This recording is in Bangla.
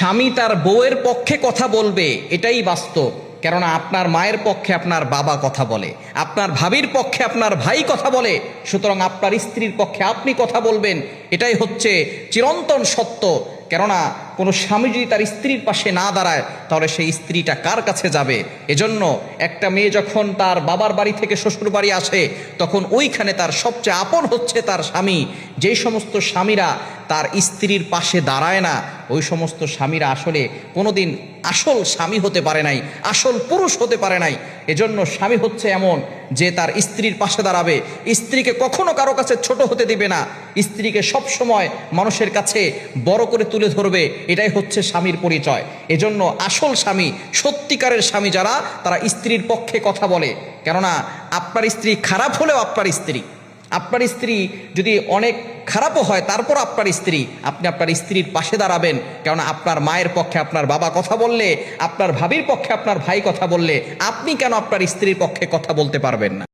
স্বামী তার বউয়ের পক্ষে কথা বলবে, এটাই বাস্তব। কেননা আপনার মায়ের পক্ষে আপনার বাবা কথা বলে, আপনার ভাবির পক্ষে আপনার ভাই কথা বলে, সুতরাং আপনার স্ত্রীর পক্ষে আপনি কথা বলবেন, এটাই হচ্ছে চিরন্তন সত্য। কেননা কোনো স্বামী যদি তার স্ত্রীর পাশে না দাঁড়ায় তাহলে সেই স্ত্রীটা কার কাছে যাবে? এজন্য একটা মেয়ে যখন তার বাবার বাড়ি থেকে শ্বশুর বাড়ি আসে তখন ওইখানে তার সবচেয়ে আপন হচ্ছে তার স্বামী। যেই সমস্ত স্বামীরা তার স্ত্রীর পাশে দাঁড়ায় না ওই সমস্ত স্বামীরা আসলে কোনোদিন আসল স্বামী হতে পারে নাই, আসল পুরুষ হতে পারে নাই। এজন্য স্বামী হচ্ছে এমন যে তার স্ত্রীর পাশে দাঁড়াবে, স্ত্রীকে কখনো কারো কাছে ছোট হতে দিবে না, স্ত্রীকে সব সময় মানুষের কাছে বড় করে তুলে ধরবে, এটাই হচ্ছে স্বামীর পরিচয়। এজন্য আসল স্বামী, সত্যিকারের স্বামী যারা, তারা স্ত্রীর পক্ষে কথা বলে। কেননা আপনার স্ত্রী খারাপ হলেও আপনার স্ত্রী যদি অনেক খারাপও হয় তারপর আপনার স্ত্রী, আপনি আপনার স্ত্রীর পাশে দাঁড়াবেন। কেননা আপনার মায়ের পক্ষে আপনার বাবা কথা বললে, আপনার ভাবির পক্ষে আপনার ভাই কথা বললে, আপনি কেন আপনার স্ত্রীর পক্ষে কথা বলতে পারবেন না?